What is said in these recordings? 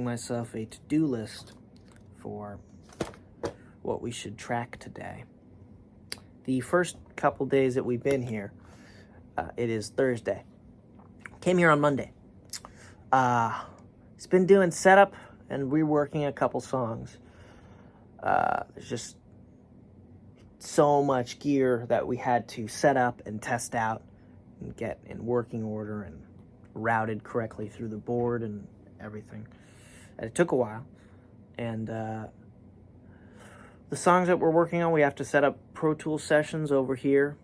Myself a to-do list for what we should track today. The first couple days that we've been here, it is Thursday. Came here on Monday. It's been doing setup and reworking a couple songs. There's just so much gear that we had to set up and test out and get in working order and routed correctly through the board and everything. It took a while, and the songs that we're working on, we have to set up Pro Tools sessions over here.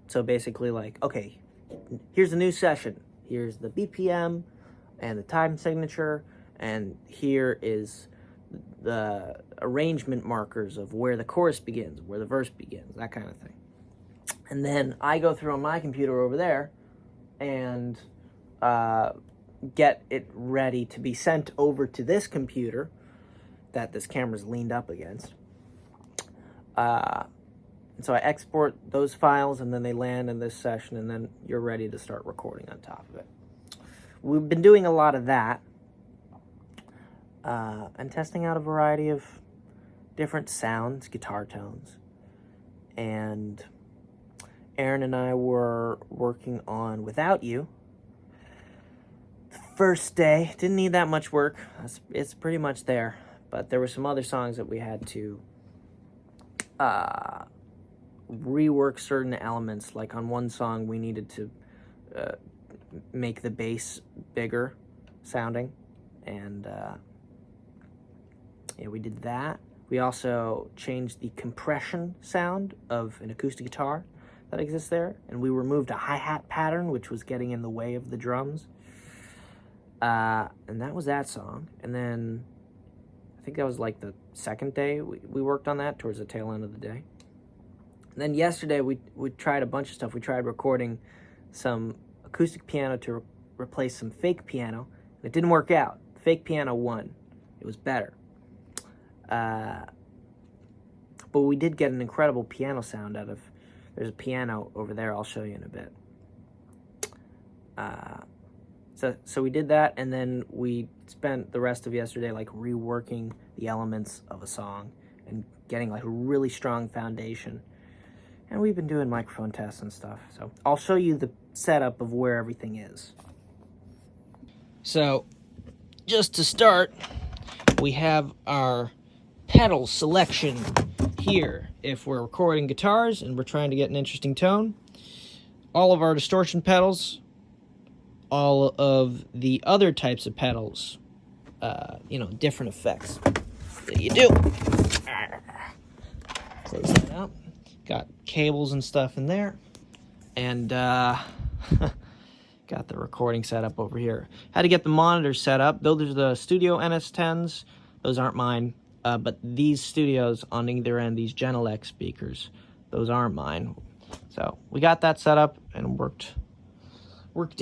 So basically, like, okay, here's a new session. Here's the BPM and the time signature, and here is the arrangement markers of where the chorus begins, where the verse begins, that kind of thing. And then I go through on my computer over there and get it ready to be sent over to this computer that this camera's leaned up against. And so I export those files, and then they land in this session, and then you're ready to start recording on top of it. We've been doing a lot of that, and testing out a variety of different sounds, guitar tones. And Aaron and I were working on Without You. First day, didn't need that much work. It's pretty much there, but there were some other songs that we had to rework certain elements. Like on one song, we needed to make the bass bigger sounding, and yeah, we did that. We also changed the compression sound of an acoustic guitar that exists there, and we removed a hi-hat pattern which was getting in the way of the drums. And that was that song. And then I think that was like the second day we worked on that, towards the tail end of the day. And then yesterday we tried a bunch of stuff. We tried recording some acoustic piano to replace some fake piano. And it didn't work out. Fake piano won. It was better. But we did get an incredible piano sound out of... There's a piano over there. I'll show you in a bit. So we did that, and then we spent the rest of yesterday like reworking the elements of a song and getting like a really strong foundation. And we've been doing microphone tests and stuff. So I'll show you the setup of where everything is. So just to start, we have our pedal selection here. If we're recording guitars and we're trying to get an interesting tone, all of our distortion pedals, all of the other types of pedals, different effects that you do. Close that out. Got cables and stuff in there. And got the recording set up over here. Had to get the monitors set up. Those are the Studio NS10s. Those aren't mine. But these studios on either end, these Genelec speakers, those aren't mine. So we got that set up and worked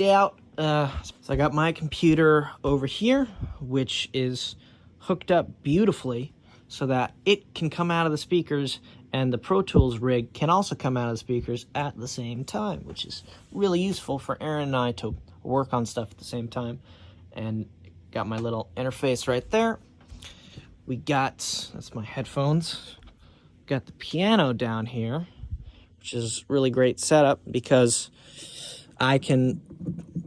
out. So I got my computer over here, which is hooked up beautifully so that it can come out of the speakers, and the Pro Tools rig can also come out of the speakers at the same time, which is really useful for Aaron and I to work on stuff at the same time. And got my little interface right there. We got, that's my headphones. Got the piano down here, which is really great setup because I can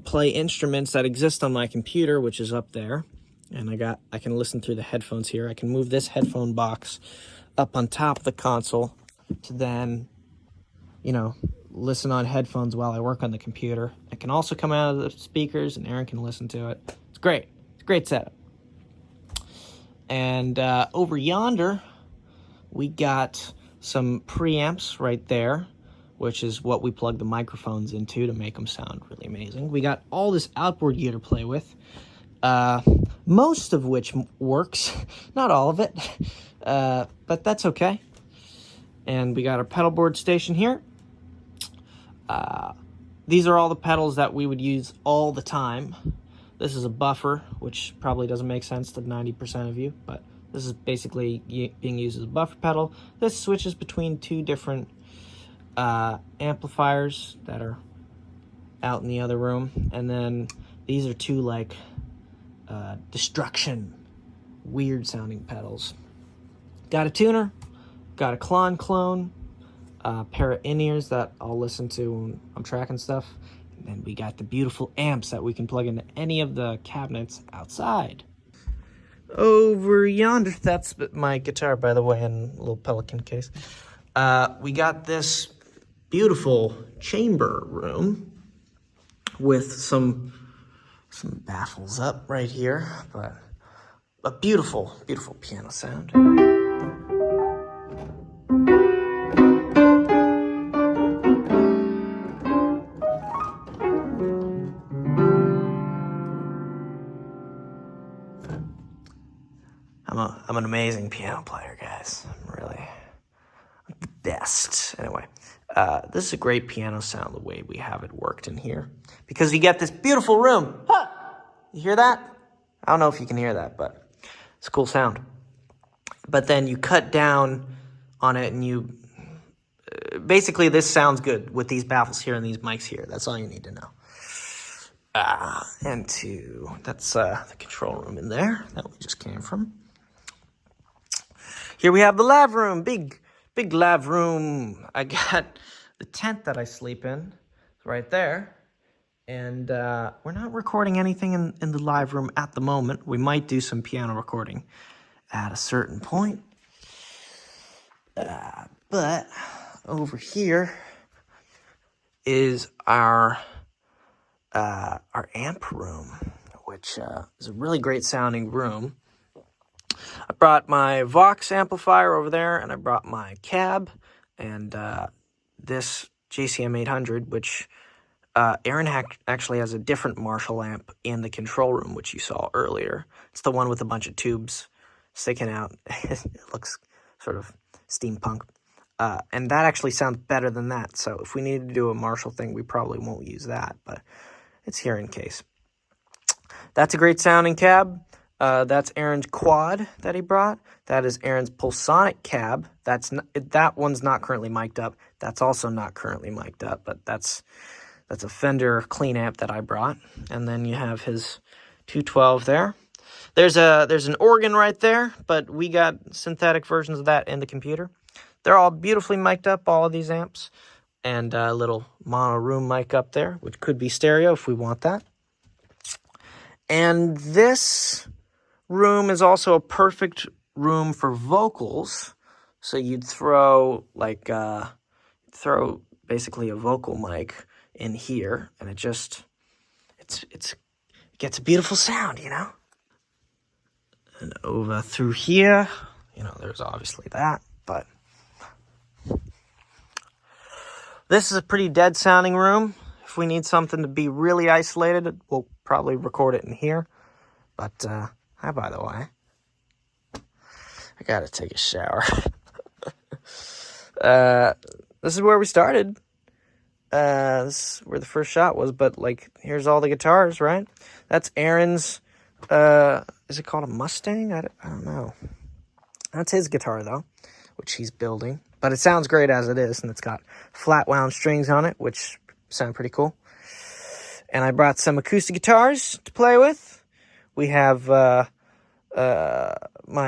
play instruments that exist on my computer, which is up there. And I can listen through the headphones here. I can move this headphone box up on top of the console to then, you know, listen on headphones while I work on the computer. It can also come out of the speakers and Aaron can listen to it. It's great. It's a great setup. And over yonder, we got some preamps right there, which is what we plug the microphones into to make them sound really amazing. We got all this outboard gear to play with, most of which works, not all of it, but that's okay. And we got our pedal board station here. These are all the pedals that we would use all the time. This is a buffer, which probably doesn't make sense to 90% of you, but this is basically being used as a buffer pedal. This switches between two different amplifiers that are out in the other room, and then these are two like destruction, weird sounding pedals. Got a tuner, got a clone, a pair of in-ears that I'll listen to when I'm tracking stuff, and then we got the beautiful amps that we can plug into any of the cabinets outside. Over yonder, that's my guitar, by the way, in a little Pelican case. We got this beautiful chamber room with some baffles up right here, but a beautiful, beautiful piano sound. I'm an amazing piano player, guys. I'm the best. Anyway, this is a great piano sound the way we have it worked in here, because you get this beautiful room. Huh! You hear that? I don't know if you can hear that, but it's a cool sound. But then you cut down on it and you... basically, this sounds good with these baffles here and these mics here. That's all you need to know. That's the control room in there that we just came from. Here we have the lav room, big lav room. I got the tent that I sleep in right there. And we're not recording anything in the live room at the moment. We might do some piano recording at a certain point. But over here is our amp room, which is a really great sounding room. I brought my Vox amplifier over there, and I brought my cab, and this JCM 800, which Aaron actually has a different Marshall amp in the control room, which you saw earlier. It's the one with a bunch of tubes sticking out. It looks sort of steampunk. And that actually sounds better than that, so if we need to do a Marshall thing, we probably won't use that, but it's here in case. That's a great sounding cab. That's Aaron's quad that he brought. That is Aaron's Pulsonic cab. That one's not currently mic'd up. That's also not currently mic'd up, but that's a Fender clean amp that I brought. And then you have his 212 there. There's an organ right there, but we got synthetic versions of that in the computer. They're all beautifully mic'd up, all of these amps. And a little mono room mic up there, which could be stereo if we want that. And this room is also a perfect room for vocals. So you'd throw basically a vocal mic in here, and it gets a beautiful sound, you know? And over through here, there's obviously that, but this is a pretty dead sounding room. If we need something to be really isolated, we'll probably record it in here. But, hi, by the way. I gotta take a shower. This is where we started. This is where the first shot was, but, like, here's all the guitars, right? That's Aaron's, is it called a Mustang? I don't know. That's his guitar, though, which he's building. But it sounds great as it is, and it's got flat wound strings on it, which sound pretty cool. And I brought some acoustic guitars to play with. We have my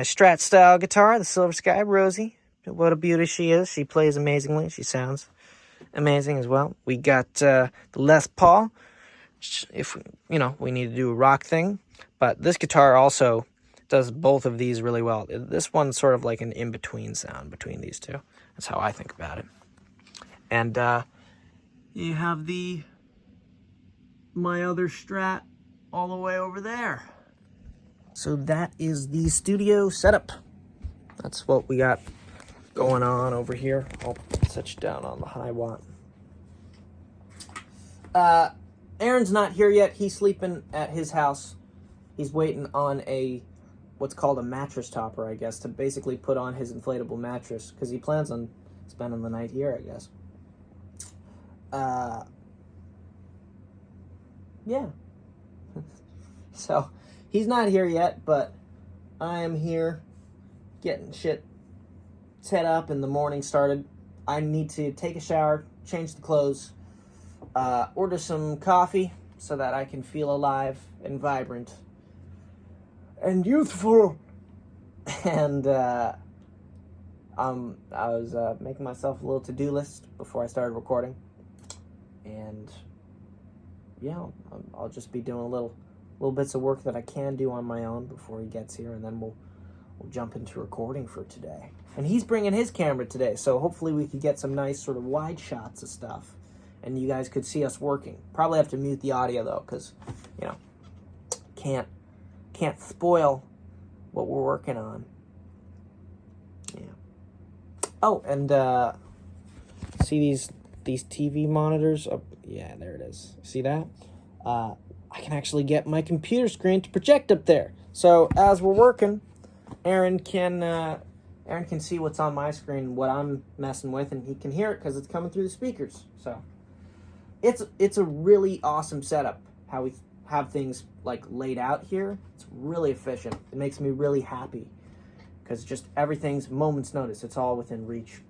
Strat style guitar, the Silver Sky Rosie. What a beauty she is. She plays amazingly. She sounds amazing as well. We got the Les Paul, if we need to do a rock thing. But this guitar also does both of these really well. This one's sort of like an in-between sound between these two. That's how I think about it. And you have my other Strat all the way over there. So that is the studio setup. That's what we got going on over here. I'll set you down on the high watt. Aaron's not here yet. He's sleeping at his house. He's waiting on what's called a mattress topper, I guess, to basically put on his inflatable mattress, because he plans on spending the night here, I guess. Yeah. So, he's not here yet, but I am here getting shit set up and the morning started. I need to take a shower, change the clothes, order some coffee so that I can feel alive and vibrant and youthful. And I was making myself a little to-do list before I started recording. And yeah, I'll just be doing little bits of work that I can do on my own before he gets here, and then we'll jump into recording for today. And he's bringing his camera today, so hopefully we could get some nice sort of wide shots of stuff, and you guys could see us working. Probably have to mute the audio though, because can't spoil what we're working on. Yeah. Oh, and see these TV monitors? Oh, yeah, there it is. See that? I can actually get my computer screen to project up there. So as we're working, Aaron can see what's on my screen, what I'm messing with, and he can hear it because it's coming through the speakers. So it's a really awesome setup how we have things like laid out here. It's really efficient. It makes me really happy because just everything's moment's notice. It's all within reach.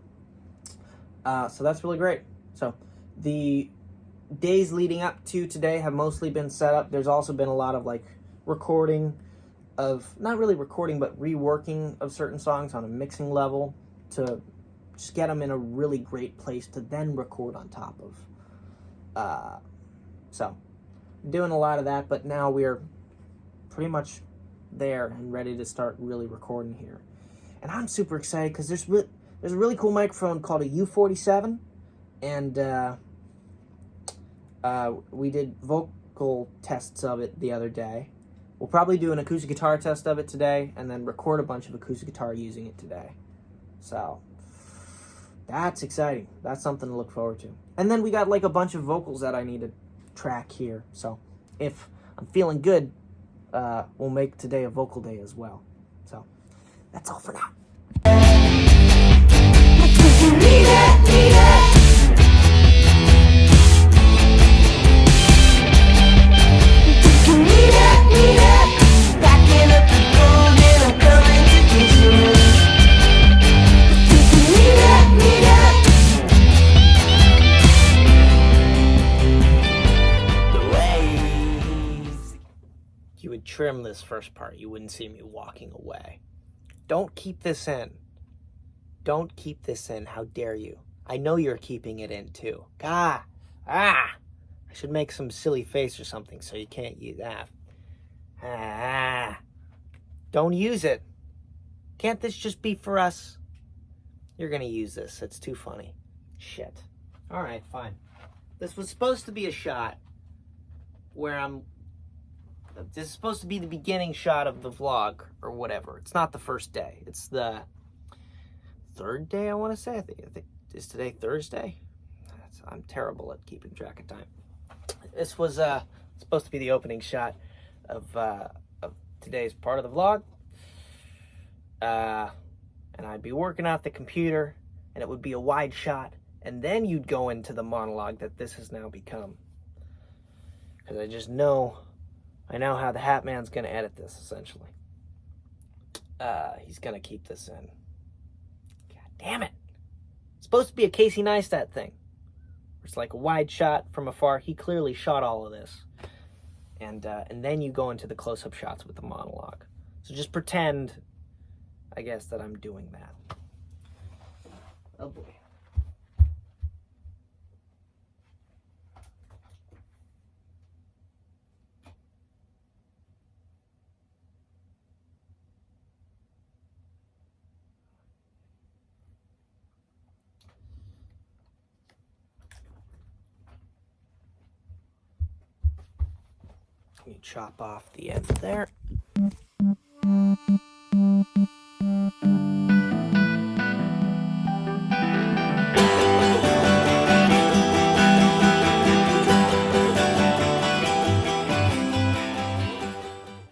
So that's really great. So the days leading up to today have mostly been set up. There's also been a lot of recording of, not really recording, but reworking of certain songs on a mixing level to just get them in a really great place to then record on top of. So doing a lot of that, but now we're pretty much there and ready to start really recording here. And I'm super excited because there's a really cool microphone called a U47, and we did vocal tests of it the other day. We'll probably do an acoustic guitar test of it today, and then record a bunch of acoustic guitar using it today. So that's exciting. That's something to look forward to. And then we got a bunch of vocals that I need to track here. So if I'm feeling good, we'll make today a vocal day as well. So that's all for now. You would trim this first part. You wouldn't see me walking away. Don't keep this in. Don't keep this in. How dare you? I know you're keeping it in too. I should make some silly face or something so you can't use that. Don't use it. Can't this just be for us? You're gonna use this. It's too funny. Shit. All right, fine. This was supposed to be a shot where this is supposed to be the beginning shot of the vlog or whatever. It's not the first day. It's the third day, I want to say. I think is today Thursday? I'm terrible at keeping track of time. This was supposed to be the opening shot of today's part of the vlog. And I'd be working at the computer, and it would be a wide shot, and then you'd go into the monologue that this has now become. Because I know how the Hat Man's going to edit this, essentially. He's going to keep this in. God damn it. It's supposed to be a Casey Neistat thing. It's like a wide shot from afar. He clearly shot all of this. And then you go into the close-up shots with the monologue. So just pretend, I guess, that I'm doing that. Oh boy. You chop off the end there.